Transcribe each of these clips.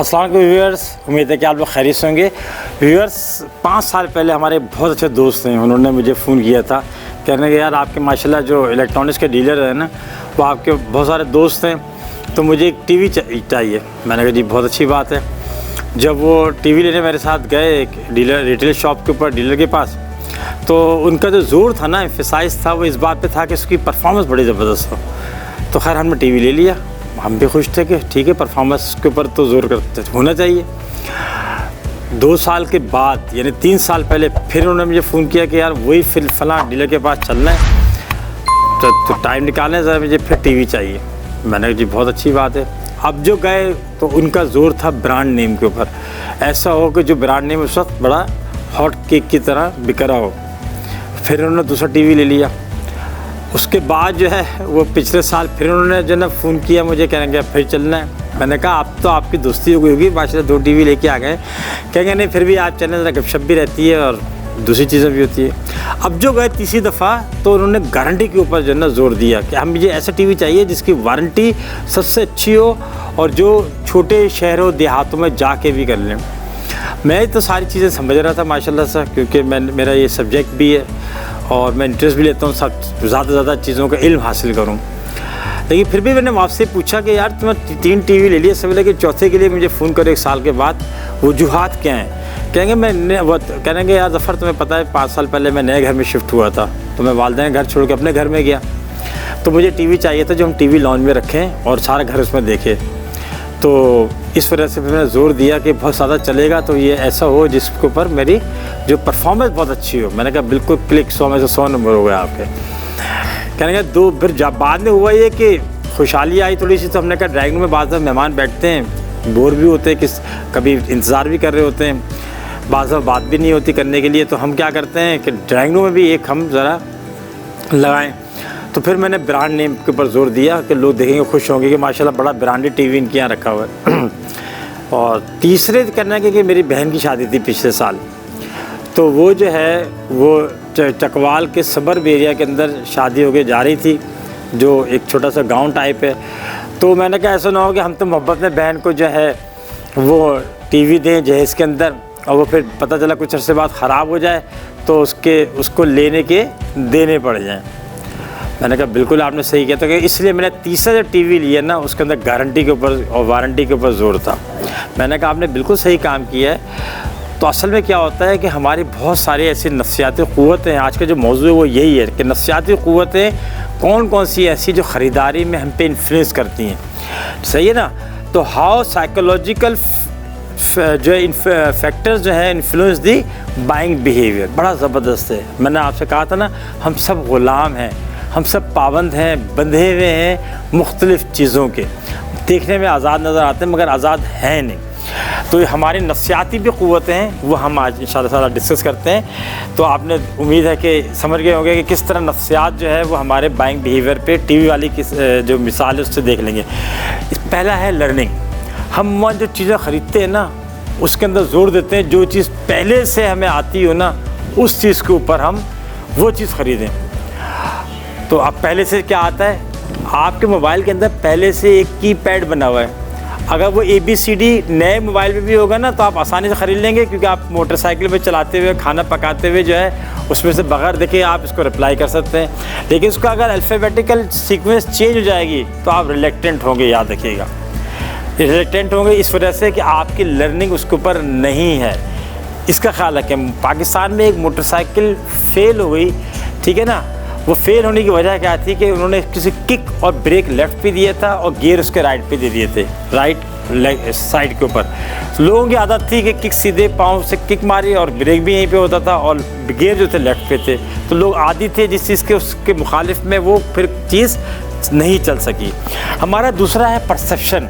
अस्सलाम वालेकुम व्यूअर्स, उम्मीद है कि आप लोग खैरियत से होंगे। व्यूअर्स, 5 साल पहले हमारे बहुत अच्छे दोस्त हैं, उन्होंने मुझे फ़ोन किया था कहने के यार आपके माशाल्लाह जो इलेक्ट्रॉनिक्स के डीलर हैं ना, वो आपके बहुत सारे दोस्त हैं, तो मुझे एक टीवी चाहिए। मैंने कहा जी बहुत अच्छी बात है। जब वो टीवी लेने मेरे साथ गए एक डीलर रिटेल शॉप के ऊपर डीलर के पास, तो उनका जो ज़ोर था ना, एम्फसाइज़ था, वो इस बात पे था कि उसकी परफॉर्मेंस बड़ी ज़बरदस्त हो। तो खैर हमने टीवी ले लिया, हम भी खुश थे कि ठीक है परफॉर्मेंस के ऊपर तो ज़ोर करते होना चाहिए। 2 साल के बाद यानी 3 साल पहले फिर उन्होंने मुझे फ़ोन किया कि यार वही फिर फलां डीलर के पास चलना है, तो टाइम निकालना ज़रा, मुझे फिर टीवी चाहिए। मैंने कहा जी बहुत अच्छी बात है। अब जो गए तो उनका ज़ोर था ब्रांड नेम के ऊपर, ऐसा हो कि जो ब्रांड नेम उस वक्त बड़ा हॉट केक की तरह बिक रहा हो। फिर उन्होंने दूसरा टीवी ले लिया। उसके बाद जो है वो पिछले साल फिर उन्होंने जो ना फ़ोन किया मुझे, कहेंगे फिर चलना है। मैंने कहा अब तो आपकी दोस्ती हो गई होगी, माशाल्लाह 2 टीवी लेके आ गए। कहेंगे नहीं फिर भी आप चलने ज़रा गपशप भी रहती है और दूसरी चीज़ें भी होती है। अब जो गए तीसरी दफ़ा तो उन्होंने गारंटी के ऊपर जो है ना ज़ोर दिया कि हम मुझे ऐसा टीवी चाहिए जिसकी वारंटी सबसे अच्छी हो और जो छोटे शहरों देहातों में जाके भी कर लें। मैं तो सारी चीज़ें समझ रहा था माशाल्लाह से, क्योंकि मेरा ये सब्जेक्ट भी है और मैं इंटरेस्ट भी लेता हूँ सब ज़्यादा से ज़्यादा चीज़ों का इल्म हासिल करूँ। लेकिन फिर भी मैंने आपसे पूछा कि यार तुम्हें 3 टीवी ले लिए, सब लेकिन चौथे के लिए मुझे फ़ोन करो 1 साल के बाद, वजूहात क्या हैं? कहेंगे यार ज़फ़र तुम्हें पता है 5 साल पहले मैं नए घर में शिफ्ट हुआ था, तो मैं वालिदैन घर छोड़ के अपने घर में गया, तो मुझे टीवी चाहिए था जो हम टीवी लॉन्च में रखें और सारा घर उसमें देखें। तो इस वजह से मैंने ज़ोर दिया कि बहुत ज़्यादा चलेगा तो ये ऐसा हो जिसके ऊपर मेरी जो परफॉर्मेंस बहुत अच्छी हो। मैंने कहा बिल्कुल क्लिक, 100 में से 100 नंबर हो गया आपके। कहने का फिर जब बाद में हुआ ये कि खुशहाली आई थोड़ी सी, तो हमने कहा ड्राइंग रूम में बाद में मेहमान बैठते हैं, बोर भी होते हैं, कभी इंतज़ार भी कर रहे होते हैं, बाद में बात भी नहीं होती करने के लिए, तो हम क्या करते हैं कि ड्राइंग रूम में भी एक हम ज़रा लगाएँ। तो फिर मैंने ब्रांड नेम के ऊपर ज़ोर दिया कि लोग देखेंगे खुश होंगे कि माशाल्लाह बड़ा ब्रांडेड टीवी इनके यहाँ रखा हुआ है। और तीसरे करने के कि मेरी बहन की शादी थी पिछले साल, तो वो जो है वो चकवाल के सबर्ब एरिया के अंदर शादी होके जा रही थी, जो एक छोटा सा गांव टाइप है। तो मैंने कहा ऐसा ना हो कि हम तो मोहब्बत में बहन को जो है वो टीवी दें जहेज़ के अंदर और वो फिर पता चला कुछ अर्से बाद ख़राब हो जाए तो उसको लेने के देने पड़ जाएँ। मैंने कहा बिल्कुल आपने सही किया। तो इसलिए मैंने तीसरा जो टीवी लिया ना उसके अंदर गारंटी के ऊपर और वारंटी के ऊपर ज़ोर था। मैंने कहा आपने बिल्कुल सही काम किया है। तो असल में क्या होता है कि हमारी बहुत सारी ऐसी नफ्सियाती क़ुव्वतें हैं, आज का जो मौजू है वो यही है कि नफ्सियाती क़ुव्वतें कौन कौन सी ऐसी जो ख़रीदारी में हम पे इन्फ्लुएंस करती हैं, सही है ना। तो हाउ साइकोलॉजिकल जो फैक्टर्स जो है इन्फ्लुएंस दी बाइंग बिहेवियर, बड़ा ज़बरदस्त है। मैंने आपसे कहा था ना हम सब ग़ुलाम हैं, हम सब पाबंद हैं, बंधे हुए हैं मुख्तलिफ़ चीज़ों के, देखने में आज़ाद नज़र आते हैं मगर आज़ाद हैं नहीं। तो ये हमारी नफ्सियाती भी क़ुव्वतें हैं, वो हम आज इंशाअल्लाह डिस्कस करते हैं। तो आपने उम्मीद है कि समझ गए होंगे कि किस तरह नफ्सियात जो है वो हमारे बाइंग बिहेवियर पे टीवी वाली किस जो मिसाल है उससे देख लेंगे। पहला है लर्निंग। हम जो चीज़ें ख़रीदते हैं ना उसके अंदर ज़ोर देते हैं जो चीज़ पहले से हमें आती हो ना उस चीज़ के ऊपर हम वो चीज़ ख़रीदें। तो अब पहले से क्या आता है, आपके मोबाइल के अंदर पहले से एक कीपैड बना हुआ है। अगर वो ABCD नए मोबाइल पे भी होगा ना तो आप आसानी से ख़रीद लेंगे, क्योंकि आप मोटरसाइकिल पे चलाते हुए खाना पकाते हुए जो है उसमें से बगैर देखे आप इसको रिप्लाई कर सकते हैं। लेकिन उसका अगर अल्फ़ाबेटिकल सीक्वेंस चेंज हो जाएगी तो आप रिलेक्टेंट होंगे, याद रखिएगा। रिलेक्टेंट होंगे इस वजह से कि आपकी लर्निंग उसके ऊपर नहीं है। इसका ख्याल रखें। पाकिस्तान में एक मोटरसाइकिल फ़ेल हो गई, ठीक है ना। वो फेल होने की वजह क्या थी कि उन्होंने किसी किक और ब्रेक लेफ़्ट पे दिया था और गियर उसके राइट पे दे दिए थे, राइट लेग साइड के ऊपर। लोगों की आदत थी कि किक सीधे पाँव से किक मारी और ब्रेक भी यहीं पे होता था और गियर जो थे लेफ़्ट पे थे। तो लोग आदी थे जिस चीज़ के उसके मुखालिफ में वो फिर चीज़ नहीं चल सकी। हमारा दूसरा है परसेप्शन,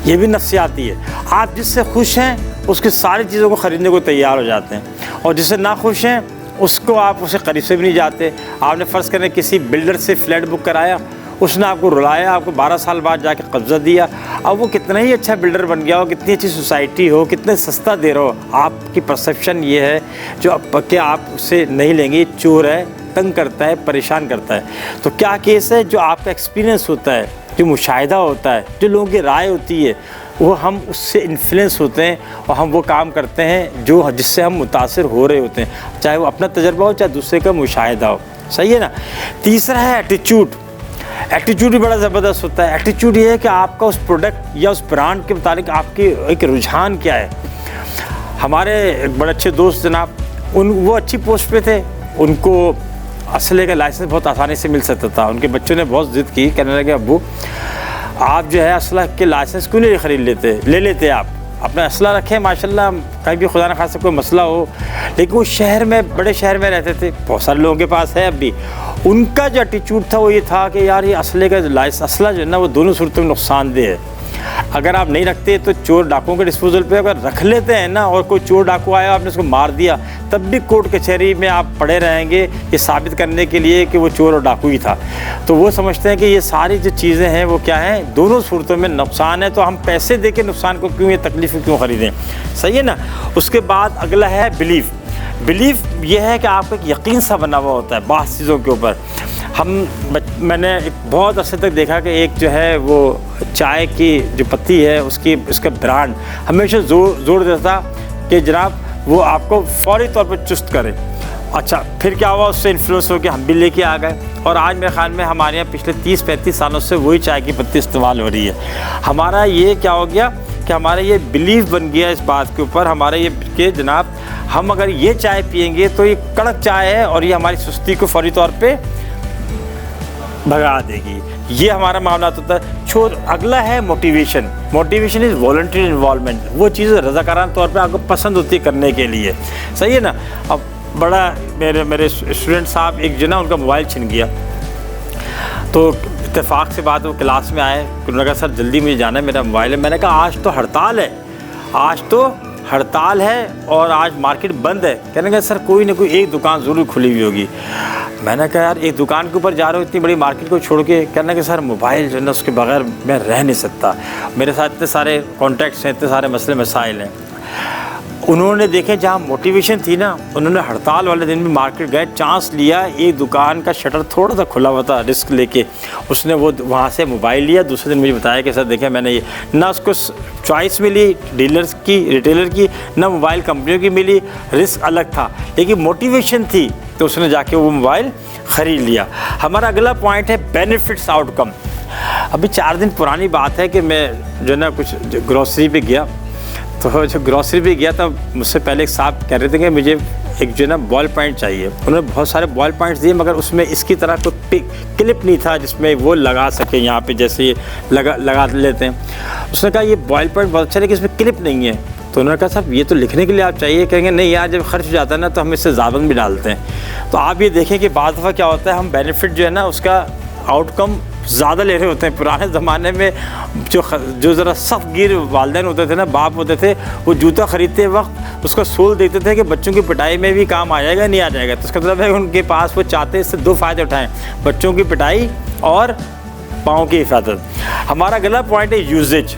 ये भी नफ्सियाती है। आप जिससे खुश हैं उसकी सारी चीज़ों को ख़रीदने को तैयार हो जाते हैं और जिससे ना खुश हैं उसको आप उसे करीब से भी नहीं जाते। आपने फ़र्ज़ करें किसी बिल्डर से फ्लैट बुक कराया, उसने आपको रुलाया, आपको 12 साल बाद जाके कब्ज़ा दिया। अब वो कितना ही अच्छा बिल्डर बन गया हो, कितनी अच्छी सोसाइटी हो, कितने सस्ता दे रहा हो, आपकी परसेप्शन ये है जो अब कि आप उससे नहीं लेंगे, चोर है, तंग करता है, परेशान करता है। तो क्या केस है, जो आपका एक्सपीरियंस होता है, जो मुशाहिदा होता है, जो लोगों की राय होती है, वो हम उससे इन्फ्लुएंस होते हैं और हम वो काम करते हैं जो जिससे हम मुतासिर हो रहे होते हैं, चाहे वो अपना तजर्बा हो चाहे दूसरे का मुशाहिदा हो। सही है ना। तीसरा है एटीट्यूड। एटीट्यूड भी बड़ा ज़बरदस्त होता है। एटीट्यूड ये है कि आपका उस प्रोडक्ट या उस ब्रांड के मुताबिक आपकी एक रुझान क्या है। हमारे एक बड़े अच्छे दोस्त जनाब, वो अच्छी पोस्ट पे थे, उनको असले का लाइसेंस बहुत आसानी से मिल सकता था। उनके बच्चों ने बहुत ज़िद की, कहने लगे अब्बू आप जो है असला के लाइसेंस क्यों नहीं ख़रीद लेते आप अपना असला रखें, माशाल्लाह कहीं भी खुदा न खासा कोई मसला हो। लेकिन वो शहर में, बड़े शहर में रहते थे, बहुत सारे लोगों के पास है अब भी। उनका जो एटीट्यूड था वो ये था कि यार ये असले का असला जो है ना वो दोनों सूरतों में नुकसानदेह है। अगर आप नहीं रखते तो चोर डाकुओं के डिस्पोजल पे, अगर रख लेते हैं ना और कोई चोर डाकू आया आपने उसको मार दिया, तब भी कोर्ट कचहरी में आप पड़े रहेंगे ये साबित करने के लिए कि वो चोर और डाकू ही था। तो वो समझते हैं कि ये सारी जो चीज़ें हैं वो क्या हैं, दोनों सूरतों में नुकसान है, तो हम पैसे दे के नुकसान को क्यों, ये तकलीफ़ क्यों ख़रीदें। सही है ना। उसके बाद अगला है बिलीफ। बिलीफ ये है कि आपको एक यकीन सा बना हुआ होता है बास चीज़ों के ऊपर। मैंने एक बहुत अर्से तक देखा कि एक जो है वो चाय की जो पत्ती है उसका ब्रांड हमेशा जोर देता कि जनाब वो आपको फौरी तौर पर चुस्त करे। अच्छा, फिर क्या हुआ, उससे इन्फ्लुएंस होकर हम भी लेके आ गए और आज मेरे ख्याल में हमारे यहाँ पिछले 30-35 सालों से वही चाय की पत्ती इस्तेमाल हो रही है। हमारा ये क्या हो गया कि हमारा ये बिलीव बन गया इस बात के ऊपर, हमारे ये कि जनाब हम अगर ये चाय पियेंगे तो ये कड़क चाय है और ये हमारी सुस्ती को फौरी तौर पे भगा देगी। ये हमारा मामला होता है। अगला है motivation. Motivation is voluntary involvement. वो चीज़ें रज़ाकाराना तौर पे आपको पसंद होती है करने के लिए। सही है ना। अब बड़ा मेरे स्टूडेंट साहब एक जो ना उनका मोबाइल छिन गया, तो इत्तेफाक से बात, वो क्लास में आए, उन्होंने कहा सर जल्दी मुझे जाना है, मेरा मोबाइल है। मैंने कहा आज तो हड़ताल है, आज तो हड़ताल है और आज मार्केट बंद है। कहने लगे सर कोई ना कोई एक दुकान ज़रूर खुली हुई होगी। मैंने कहा यार एक दुकान के ऊपर जा रहे हो इतनी बड़ी मार्केट को छोड़ के। कहने लगे सर मोबाइल जो है ना उसके बगैर मैं रह नहीं सकता, मेरे साथ इतने सारे कॉन्टैक्ट्स हैं, इतने सारे मसले मसाइल हैं। उन्होंने देखे जहाँ मोटिवेशन थी ना, उन्होंने हड़ताल वाले दिन भी मार्केट गए, चांस लिया, एक दुकान का शटर थोड़ा सा खुला हुआ था, रिस्क लेके उसने वो वहाँ से मोबाइल लिया। दूसरे दिन मुझे बताया कि सर देखें मैंने ये ना उसको चॉइस मिली डीलर्स की, रिटेलर की, ना मोबाइल कंपनियों की मिली, रिस्क अलग था, लेकिन मोटिवेशन थी तो उसने जाके वो मोबाइल ख़रीद लिया। हमारा अगला पॉइंट है बेनिफिट्स आउटकम। अभी 4 दिन पुरानी बात है कि मैं जो ना कुछ ग्रॉसरी पे गया, तो जो ग्रॉसरी पे गया था मुझसे पहले एक साहब कह रहे थे कि मुझे एक जो ना बॉल पॉइंट चाहिए। उन्होंने बहुत सारे बॉल पॉइंट्स दिए मगर उसमें इसकी तरह कोई क्लिप नहीं था जिसमें वो लगा सके, यहाँ पे जैसे ये लगा लेते हैं। उसने कहा ये बॉल पॉइंट बहुत अच्छा है लेकिन इसमें क्लिप नहीं है। तो उन्होंने कहा साहब ये तो लिखने के लिए आप चाहिए। कहेंगे नहीं यार जब खर्च हो जाता है ना तो हम इससे ज़ाबन भी डालते हैं। तो आप ये देखें कि बाद दफ़ा क्या होता है, हम बेनिफिट जो है ना उसका आउटकम ज़्यादा ले रहे होते हैं। पुराने ज़माने में जो ज़रा सख्त गिर वालिदैन होते थे ना, बाप होते थे, वो जूता ख़रीदते वक्त उसका सोल देखते थे कि बच्चों की पिटाई में भी काम आ जाएगा नहीं आ जाएगा। तो इसका मतलब है उनके पास वो चाहते इससे 2 फ़ायदे उठाएँ, बच्चों की पिटाई और पाँव की हिफाजत। हमारा अगला पॉइंट है यूजेज।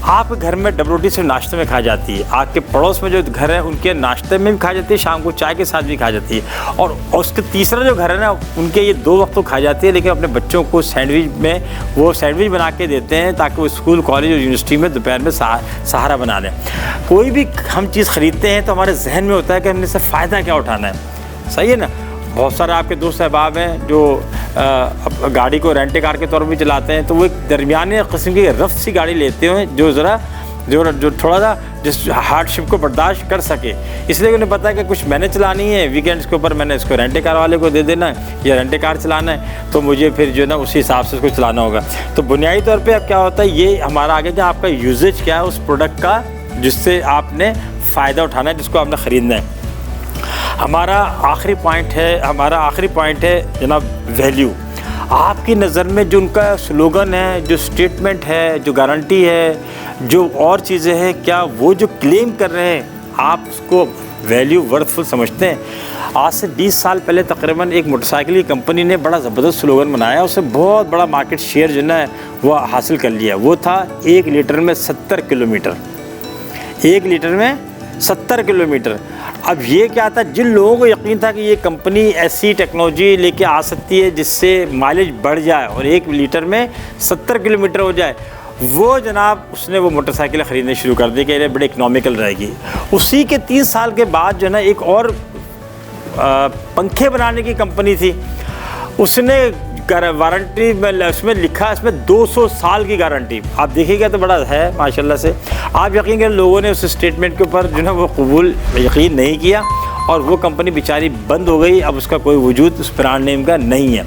आपके घर में डबल रोटी सिर्फ नाश्ते में खाई जाती है, आपके पड़ोस में जो घर है उनके नाश्ते में भी खाई जाती है, शाम को चाय के साथ भी खाई जाती है, और उसके तीसरा जो घर है ना उनके ये 2 वक्त तो खाई जाती है, लेकिन अपने बच्चों को सैंडविच में वो सैंडविच बना के देते हैं ताकि वो स्कूल कॉलेज और यूनिवर्सिटी में दोपहर में सहारा बना लें। कोई भी हम चीज़ ख़रीदते हैं तो हमारे जहन में होता है कि हमने इससे फ़ायदा क्या उठाना है। सही है ना। बहुत सारे आपके दोस्त अहबाब हैं जो गाड़ी को रेंटे कार के तौर पर भी चलाते हैं, तो वो एक दरमियाने किस्म की रफ सी गाड़ी लेते हैं जो ज़रा जो थोड़ा सा जिस हार्डशिप को बर्दाश्त कर सके। इसलिए उन्हें पता है कि कुछ मैंने चलानी है वीकेंड्स के ऊपर, मैंने इसको रेंटे कार वाले को दे देना है या रेंटे कार चलाना है, तो मुझे फिर जो है ना उसी हिसाब से उसको चलाना होगा। तो बुनियादी तौर पर अब क्या होता है, ये हमारा आगे कि आपका यूजेज क्या है उस प्रोडक्ट का जिससे आपने फ़ायदा उठाना है, जिसको आपने ख़रीदना है। हमारा आखिरी पॉइंट है जनाब वैल्यू। आपकी नज़र में जो उनका स्लोगन है, जो स्टेटमेंट है, जो गारंटी है, जो और चीज़ें हैं, क्या वो जो क्लेम कर रहे हैं आप उसको वैल्यू वर्थफुल समझते हैं? आज से 20 साल पहले तकरीबन एक मोटरसाइकिल की कंपनी ने बड़ा ज़बरदस्त स्लोगन बनाया, उससे बहुत बड़ा मार्केट शेयर जो है वो हासिल कर लिया। वो था 1 लीटर में 70 किलोमीटर। 1 लीटर में 70 किलोमीटर। अब ये क्या था, जिन लोगों को यकीन था कि ये कंपनी ऐसी टेक्नोलॉजी लेके आ सकती है जिससे माइलेज बढ़ जाए और 1 लीटर में 70 किलोमीटर हो जाए, वो जनाब उसने वो मोटरसाइकिल ख़रीदनी शुरू कर दी कि ये बड़ी इकनॉमिकल रहेगी। उसी के 3 साल के बाद जो है ना एक और पंखे बनाने की कंपनी थी, उसने वारंटी में उसमें लिखा, इसमें 200 साल की गारंटी। आप देखिएगा तो बड़ा है माशाल्लाह से। आप यकीन करें लोगों ने उस स्टेटमेंट के ऊपर जो है वो कबूल यकीन नहीं किया और वो कंपनी बेचारी बंद हो गई। अब उसका कोई वजूद उस ब्रांड नेम का नहीं है।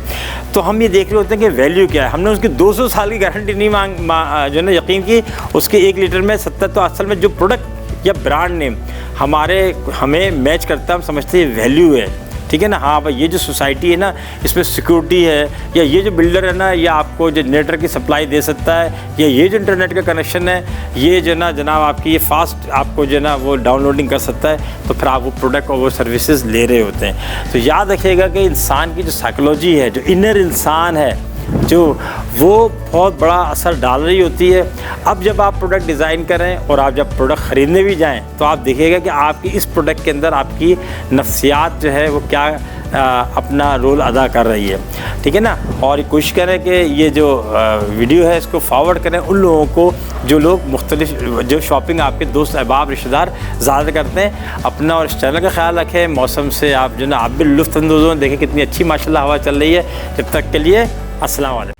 तो हम ये देख रहे होते हैं कि वैल्यू क्या है। हमने उसकी 200 साल की गारंटी नहीं जो है ना यकीन की, उसके 1 लीटर में 70, तो असल में जो प्रोडक्ट या ब्रांड नेम हमें मैच करता है, हम समझते हैं वैल्यू है, ठीक है ना। हाँ भाई, ये जो सोसाइटी है ना, इसमें सिक्योरिटी है, या ये जो बिल्डर है ना, ये आपको जो जनरेटर की सप्लाई दे सकता है, या ये जो इंटरनेट का कनेक्शन है, ये जो ना जनाब आपकी ये फास्ट आपको जो ना वो डाउनलोडिंग कर सकता है, तो फिर आप वो प्रोडक्ट और वो सर्विसेज ले रहे होते हैं। तो याद रखिएगा कि इंसान की जो साइकोलॉजी है, जो इनर इंसान है, जो वो बहुत बड़ा असर डाल रही होती है। अब जब आप प्रोडक्ट डिज़ाइन करें और आप जब प्रोडक्ट ख़रीदने भी जाएं, तो आप देखिएगा कि आपकी इस प्रोडक्ट के अंदर आपकी नफ्सियात जो है वो क्या अपना रोल अदा कर रही है, ठीक है ना। और कोशिश करें कि ये जो वीडियो है इसको फॉरवर्ड करें उन लोगों को जो लोग मुख्तलिफ जो शॉपिंग आपके दोस्त अहबाब रिश्तेदार ज़्यादा करते हैं। अपना और इस चैनल का ख्याल रखें। मौसम से आप जो ना आप भी लुत्फ़ अंदोज़ हों। देखें कितनी अच्छी माशाल्लाह हवा चल रही है। जब तक के लिए अस्सलाम वालेकुम।